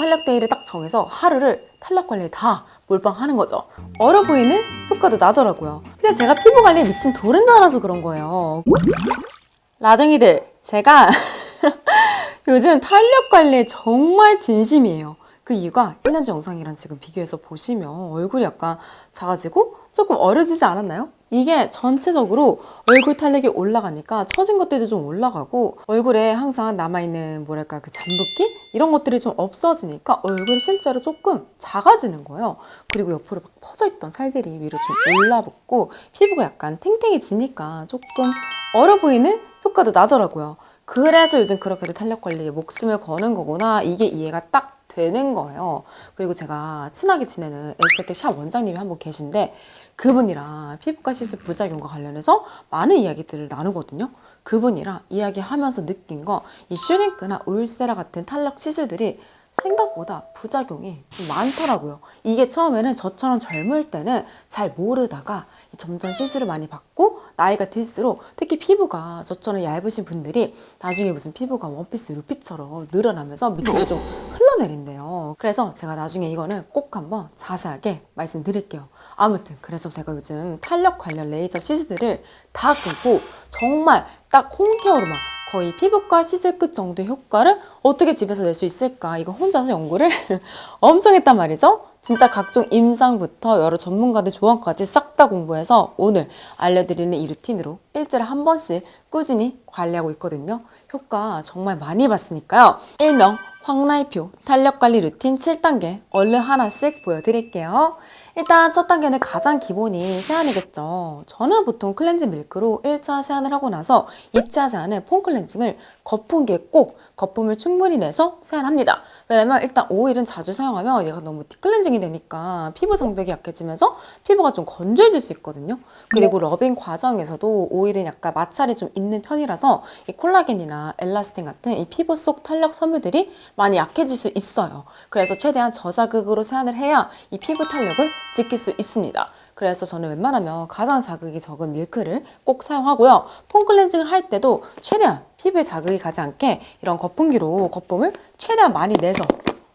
탄력 데이를 딱 정해서 하루를 탄력 관리에 다 몰빵하는 거죠. 어려 보이는 효과도 나더라고요. 그냥 제가 피부 관리에 미친 도른자라서 그런 거예요. 라둥이들, 제가 요즘 탄력 관리에 정말 진심이에요. 그 이유가 1년 전 영상이랑 지금 비교해서 보시면 얼굴이 약간 작아지고 조금 어려지지 않았나요? 이게 전체적으로 얼굴 탄력이 올라가니까 처진 것들도 좀 올라가고 얼굴에 항상 남아있는 뭐랄까 그 잔붓기? 이런 것들이 좀 없어지니까 얼굴이 실제로 조금 작아지는 거예요. 그리고 옆으로 막 퍼져있던 살들이 위로 좀 올라붙고 피부가 약간 탱탱해지니까 조금 어려 보이는 효과도 나더라고요. 그래서 요즘 그렇게도 탄력 관리에 목숨을 거는 거구나, 이게 이해가 딱 되는 거예요. 그리고 제가 친하게 지내는 에스테틱 샵 원장님이 한 분 계신데 그분이랑 피부과 시술 부작용과 관련해서 많은 이야기들을 나누거든요. 그분이랑 이야기하면서 느낀 거, 이 슈링크나 울세라 같은 탄력 시술들이 생각보다 부작용이 좀 많더라고요. 이게 처음에는 저처럼 젊을 때는 잘 모르다가 점점 시술을 많이 받고 나이가 들수록 특히 피부가 저처럼 얇으신 분들이 나중에 무슨 피부가 원피스 루피처럼 늘어나면서 밑으로 좀 흘러내린대요. 그래서 제가 나중에 이거는 꼭 한번 자세하게 말씀드릴게요. 아무튼 그래서 제가 요즘 탄력 관련 레이저 시술들을 다 끊고 정말 딱 홈케어로만 거의 피부과 시술 끝 정도의 효과를 어떻게 집에서 낼 수 있을까, 이거 혼자서 연구를 엄청 했단 말이죠. 진짜 각종 임상부터 여러 전문가들 조언까지 싹 다 공부해서 오늘 알려드리는 이 루틴으로 일주일에 한 번씩 꾸준히 관리하고 있거든요. 효과 정말 많이 봤으니까요. 일명 황나이표 탄력관리 루틴 7단계 얼른 하나씩 보여드릴게요. 일단 첫 단계는 가장 기본이 세안이겠죠. 저는 보통 클렌징 밀크로 1차 세안을 하고 나서 2차 세안은 폼 클렌징을 거품기에 꼭 거품을 충분히 내서 세안합니다. 왜냐면 일단 오일은 자주 사용하면 얘가 너무 딥클렌징이 되니까 피부 장벽이 약해지면서 피부가 좀 건조해질 수 있거든요. 그리고 러빙 과정에서도 오일은 약간 마찰이 좀 있는 편이라서 이 콜라겐이나 엘라스틴 같은 이 피부 속 탄력 섬유들이 많이 약해질 수 있어요. 그래서 최대한 저자극으로 세안을 해야 이 피부 탄력을 지킬 수 있습니다. 그래서 저는 웬만하면 가장 자극이 적은 밀크를 꼭 사용하고요. 폼 클렌징을 할 때도 최대한 피부에 자극이 가지 않게 이런 거품기로 거품을 최대한 많이 내서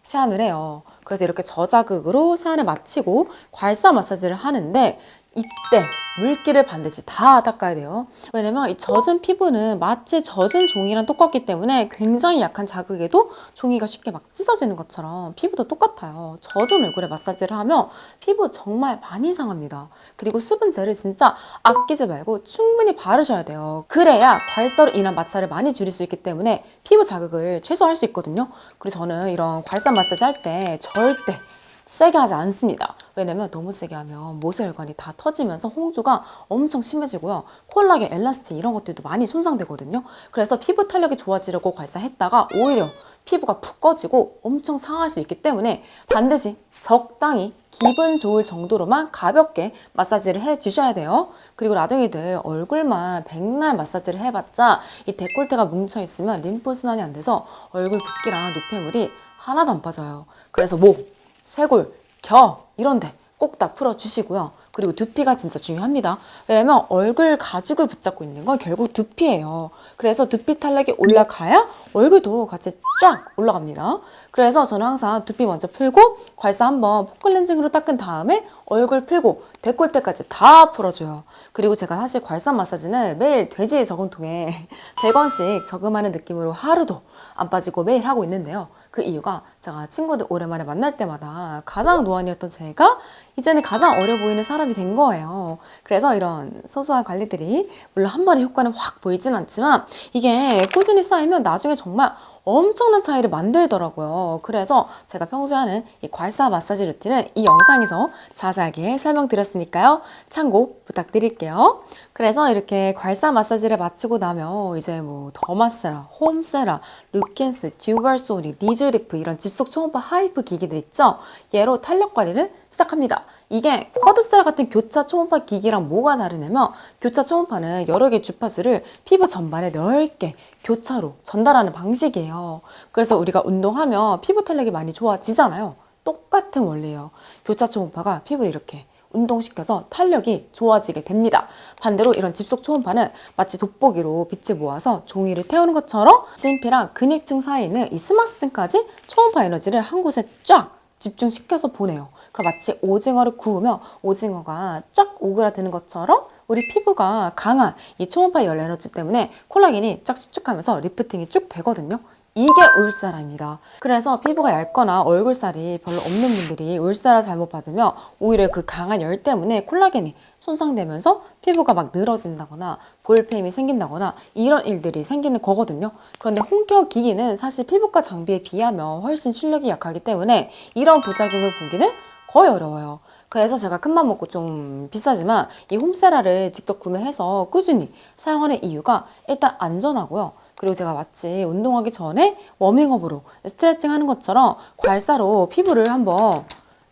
세안을 해요. 그래서 이렇게 저자극으로 세안을 마치고 괄사 마사지를 하는데 이때 물기를 반드시 다 닦아야 돼요. 왜냐면 이 젖은 피부는 마치 젖은 종이랑 똑같기 때문에 굉장히 약한 자극에도 종이가 쉽게 막 찢어지는 것처럼 피부도 똑같아요. 젖은 얼굴에 마사지를 하면 피부 정말 많이 상합니다. 그리고 수분젤을 진짜 아끼지 말고 충분히 바르셔야 돼요. 그래야 괄사로 인한 마찰을 많이 줄일 수 있기 때문에 피부 자극을 최소화할 수 있거든요. 그리고 저는 이런 괄사 마사지 할 때 절대 세게 하지 않습니다. 왜냐면 너무 세게 하면 모세혈관이 다 터지면서 홍조가 엄청 심해지고요. 콜라겐, 엘라스틴 이런 것들도 많이 손상되거든요. 그래서 피부 탄력이 좋아지려고 괄사했다가 오히려 피부가 푹 꺼지고 엄청 상할 수 있기 때문에 반드시 적당히 기분 좋을 정도로만 가볍게 마사지를 해주셔야 돼요. 그리고 라둥이들 얼굴만 백날 마사지를 해봤자 이 데콜테가 뭉쳐있으면 림프순환이 안 돼서 얼굴 붓기랑 노폐물이 하나도 안 빠져요. 그래서 목, 쇄골, 겨 이런데 꼭 다 풀어주시고요. 그리고 두피가 진짜 중요합니다. 왜냐면 얼굴 가죽을 붙잡고 있는 건 결국 두피예요. 그래서 두피 탄력이 올라가야 얼굴도 같이 쫙 올라갑니다. 그래서 저는 항상 두피 먼저 풀고 괄사 한번 폼클렌징으로 닦은 다음에 얼굴 풀고 데콜테까지 다 풀어줘요. 그리고 제가 사실 괄사 마사지는 매일 돼지 저금통에 100원씩 저금하는 느낌으로 하루도 안 빠지고 매일 하고 있는데요. 그 이유가 제가 친구들 오랜만에 만날 때마다 가장 노안이었던 제가 이제는 가장 어려 보이는 사람이 된 거예요. 그래서 이런 소소한 관리들이 물론 한 번에 효과는 확 보이진 않지만 이게 꾸준히 쌓이면 나중에 정말 엄청난 차이를 만들더라고요. 그래서 제가 평소에 하는 이 괄사 마사지 루틴은 이 영상에서 자세하게 설명드렸으니까요. 참고 부탁드릴게요. 그래서 이렇게 괄사 마사지를 마치고 나면 이제 뭐 더마세라, 홈세라, 루켄스, 듀발소닉, 니즈리프 이런 집속 초음파 하이프 기기들 있죠? 얘로 탄력 관리를 시작합니다. 이게 쿼드셀 같은 교차 초음파 기기랑 뭐가 다르냐면 교차 초음파는 여러 개의 주파수를 피부 전반에 넓게 교차로 전달하는 방식이에요. 그래서 우리가 운동하면 피부 탄력이 많이 좋아지잖아요. 똑같은 원리예요. 교차 초음파가 피부를 이렇게 운동시켜서 탄력이 좋아지게 됩니다. 반대로 이런 집속 초음파는 마치 돋보기로 빛을 모아서 종이를 태우는 것처럼 진피랑 근육층 사이에 있는 이 스마스층까지 초음파 에너지를 한 곳에 쫙 집중시켜서 보내요. 그럼 마치 오징어를 구우면 오징어가 쫙 오그라드는 것처럼 우리 피부가 강한 이 초음파 열 에너지 때문에 콜라겐이 쫙 수축하면서 리프팅이 쭉 되거든요. 이게 울사라입니다. 그래서 피부가 얇거나 얼굴살이 별로 없는 분들이 울사라 잘못 받으면 오히려 그 강한 열 때문에 콜라겐이 손상되면서 피부가 막 늘어진다거나 볼펜이 생긴다거나 이런 일들이 생기는 거거든요. 그런데 홈케어 기기는 사실 피부과 장비에 비하면 훨씬 출력이 약하기 때문에 이런 부작용을 보기는 거의 어려워요. 그래서 제가 큰맘 먹고 좀 비싸지만 이 홈세라를 직접 구매해서 꾸준히 사용하는 이유가 일단 안전하고요. 그리고 제가 마치 운동하기 전에 워밍업으로 스트레칭 하는 것처럼 괄사로 피부를 한번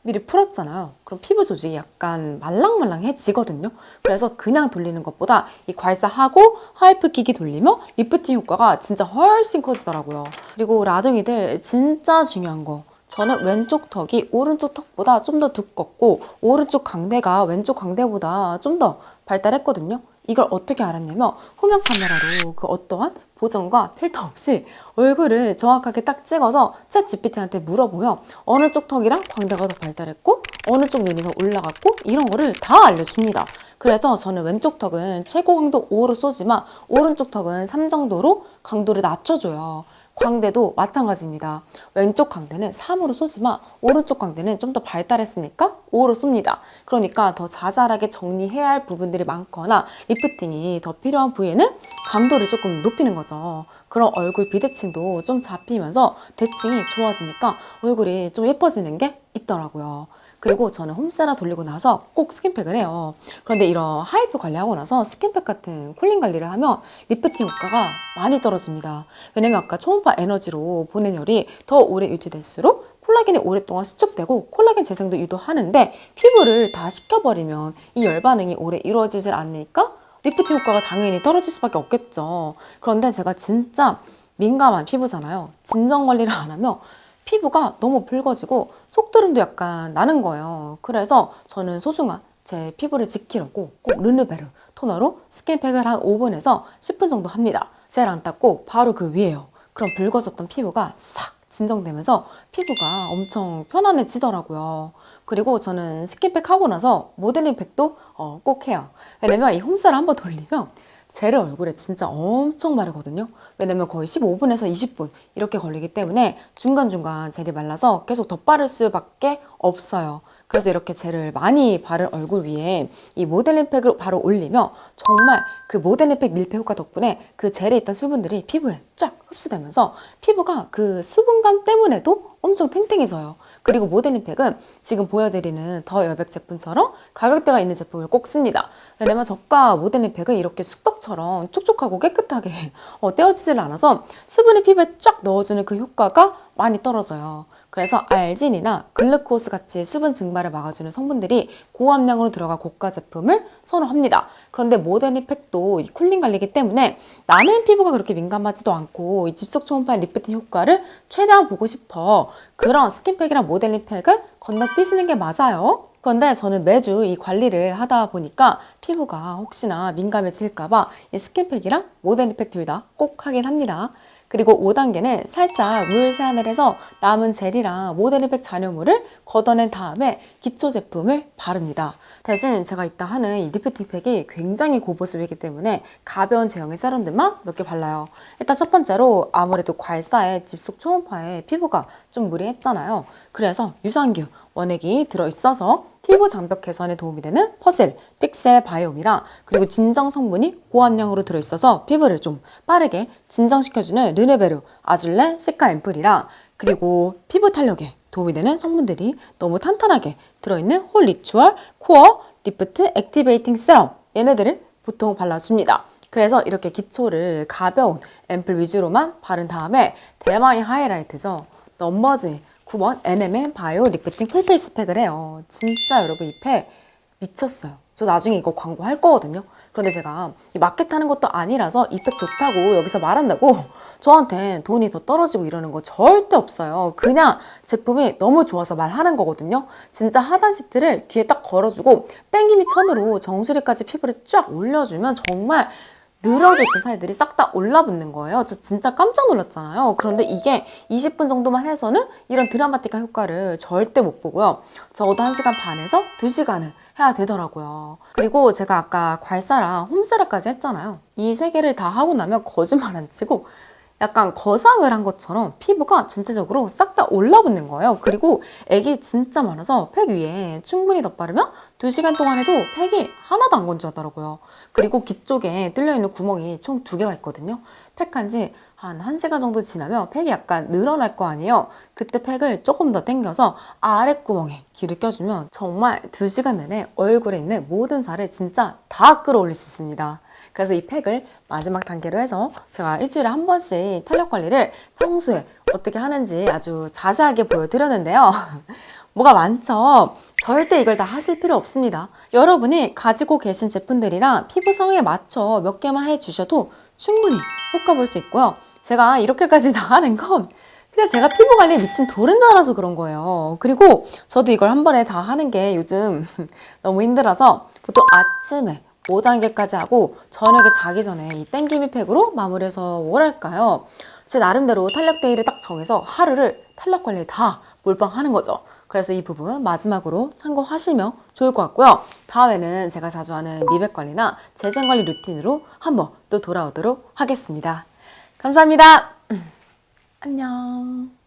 미리 풀었잖아요. 그럼 피부 조직이 약간 말랑말랑해지거든요. 그래서 그냥 돌리는 것보다 이 괄사하고 하이프 기기 돌리면 리프팅 효과가 진짜 훨씬 커지더라고요. 그리고 라둥이들 진짜 중요한 거. 저는 왼쪽 턱이 오른쪽 턱보다 좀 더 두껍고 오른쪽 광대가 왼쪽 광대보다 좀 더 발달했거든요. 이걸 어떻게 알았냐면 후면 카메라로 그 어떠한 보정과 필터 없이 얼굴을 정확하게 딱 찍어서 챗 GPT한테 물어보면 어느 쪽 턱이랑 광대가 더 발달했고 어느 쪽 눈이 더 올라갔고 이런 거를 다 알려줍니다. 그래서 저는 왼쪽 턱은 최고 강도 5로 쏘지만 오른쪽 턱은 3 정도로 강도를 낮춰줘요. 광대도 마찬가지입니다. 왼쪽 광대는 3으로 쏘지만 오른쪽 광대는 좀 더 발달했으니까 5로 쏩니다. 그러니까 더 자잘하게 정리해야 할 부분들이 많거나 리프팅이 더 필요한 부위에는 강도를 조금 높이는 거죠. 그럼 얼굴 비대칭도 좀 잡히면서 대칭이 좋아지니까 얼굴이 좀 예뻐지는 게 있더라고요. 그리고 저는 홈세라 돌리고 나서 꼭 스킨팩을 해요. 그런데 이런 하이프 관리하고 나서 스킨팩 같은 쿨링 관리를 하면 리프팅 효과가 많이 떨어집니다. 왜냐면 아까 초음파 에너지로 보낸 열이 더 오래 유지될수록 콜라겐이 오랫동안 수축되고 콜라겐 재생도 유도하는데 피부를 다 식혀버리면 이 열 반응이 오래 이루어지질 않으니까 리프팅 효과가 당연히 떨어질 수밖에 없겠죠. 그런데 제가 진짜 민감한 피부잖아요. 진정 관리를 안 하면 피부가 너무 붉어지고 속드름도 약간 나는 거예요. 그래서 저는 소중한 제 피부를 지키려고 꼭 르누베르 토너로 스킨팩을 한 5분에서 10분 정도 합니다. 젤 안 닦고 바로 그 위에요. 그럼 붉어졌던 피부가 싹 진정되면서 피부가 엄청 편안해지더라고요. 그리고 저는 스킨팩 하고 나서 모델링 팩도 꼭 해요. 왜냐면 이 홈세를 한번 돌리면 젤을 얼굴에 진짜 엄청 바르거든요. 왜냐면 거의 15분에서 20분 이렇게 걸리기 때문에 중간중간 젤이 말라서 계속 덧바를 수밖에 없어요. 그래서 이렇게 젤을 많이 바른 얼굴 위에 이 모델링 팩을 바로 올리면 정말 그 모델링 팩 밀폐 효과 덕분에 그 젤에 있던 수분들이 피부에 쫙 흡수되면서 피부가 그 수분감 때문에도 엄청 탱탱해져요. 그리고 모델링 팩은 지금 보여드리는 더 여백 제품처럼 가격대가 있는 제품을 꼭 씁니다. 왜냐면 저가 모델링 팩은 이렇게 쑥떡처럼 촉촉하고 깨끗하게 떼어지질 않아서 수분이 피부에 쫙 넣어주는 그 효과가 많이 떨어져요. 그래서 알진이나 글루코스 같이 수분 증발을 막아주는 성분들이 고함량으로 들어간 고가 제품을 선호합니다. 그런데 모델링 팩도 이 쿨링 관리이기 때문에 나는 피부가 그렇게 민감하지도 않고 이 집속 초음파 리프팅 효과를 최대한 보고 싶어. 그런 스킨팩이랑 모델링 팩을 건너뛰시는 게 맞아요. 그런데 저는 매주 이 관리를 하다 보니까 피부가 혹시나 민감해질까봐 이 스킨팩이랑 모델링 팩 둘 다 꼭 하긴 합니다. 그리고 5단계는 살짝 물 세안을 해서 남은 젤이랑 모델링팩 잔여물을 걷어낸 다음에 기초 제품을 바릅니다. 대신 제가 이따 하는 이 리프팅 팩이 굉장히 고보습이기 때문에 가벼운 제형의 세럼들만 몇 개 발라요. 일단 첫 번째로 아무래도 괄사에 집속 초음파에 피부가 좀 무리했잖아요. 그래서 유산균, 원액이 들어있어서 피부 장벽 개선에 도움이 되는 퍼즐, 픽셀 바이옴이랑 그리고 진정 성분이 고함량으로 들어있어서 피부를 좀 빠르게 진정시켜주는 르네베르, 아줄레, 시카 앰플이랑 그리고 피부 탄력에 도움이 되는 성분들이 너무 탄탄하게 들어있는 홀 리추얼, 코어, 리프트, 액티베이팅 세럼 얘네들을 보통 발라줍니다. 그래서 이렇게 기초를 가벼운 앰플 위주로만 바른 다음에 대망의 하이라이트죠. 넘버즈 9번 NMN 바이오 리프팅 풀페이스 팩을 해요. 진짜 여러분 이 팩 미쳤어요. 저 나중에 이거 광고할 거거든요. 그런데 제가 이 마케트 하는 것도 아니라서 이펙 좋다고 여기서 말한다고 저한테 돈이 더 떨어지고 이러는 거 절대 없어요. 그냥 제품이 너무 좋아서 말하는 거거든요. 진짜 하단 시트를 귀에 딱 걸어주고 땡기미 천으로 정수리까지 피부를 쫙 올려주면 정말 늘어져 있던 살들이 싹 다 올라붙는 거예요. 저 진짜 깜짝 놀랐잖아요. 그런데 이게 20분 정도만 해서는 이런 드라마틱한 효과를 절대 못 보고요. 적어도 1시간 반에서 2시간은 해야 되더라고요. 그리고 제가 아까 괄사랑 홈세라까지 했잖아요. 이 3개를 다 하고 나면 거짓말 안 치고 약간 거상을 한 것처럼 피부가 전체적으로 싹 다 올라붙는 거예요. 그리고 액이 진짜 많아서 팩 위에 충분히 덧바르면 2시간 동안 해도 팩이 하나도 안 건조하더라고요. 그리고 귀 쪽에 뚫려있는 구멍이 총 2개가 있거든요. 팩한 지 한 1시간 정도 지나면 팩이 약간 늘어날 거 아니에요. 그때 팩을 조금 더 당겨서 아랫구멍에 귀를 껴주면 정말 2시간 내내 얼굴에 있는 모든 살을 진짜 다 끌어올릴 수 있습니다. 그래서 이 팩을 마지막 단계로 해서 제가 일주일에 한 번씩 탄력 관리를 평소에 어떻게 하는지 아주 자세하게 보여드렸는데요. 뭐가 많죠? 절대 이걸 다 하실 필요 없습니다. 여러분이 가지고 계신 제품들이랑 피부 상황에 맞춰 몇 개만 해주셔도 충분히 효과 볼 수 있고요. 제가 이렇게까지 다 하는 건 그냥 제가 피부 관리에 미친 도른자라서 그런 거예요. 그리고 저도 이걸 한 번에 다 하는 게 요즘 너무 힘들어서 보통 아침에 5단계까지 하고 저녁에 자기 전에 이 땡기미 팩으로 마무리해서 뭐랄까요? 제 나름대로 탄력 데이를 딱 정해서 하루를 탄력 관리에 다 몰빵하는 거죠. 그래서 이 부분 마지막으로 참고하시면 좋을 것 같고요. 다음에는 제가 자주 하는 미백 관리나 재생 관리 루틴으로 한번 또 돌아오도록 하겠습니다. 감사합니다. 안녕.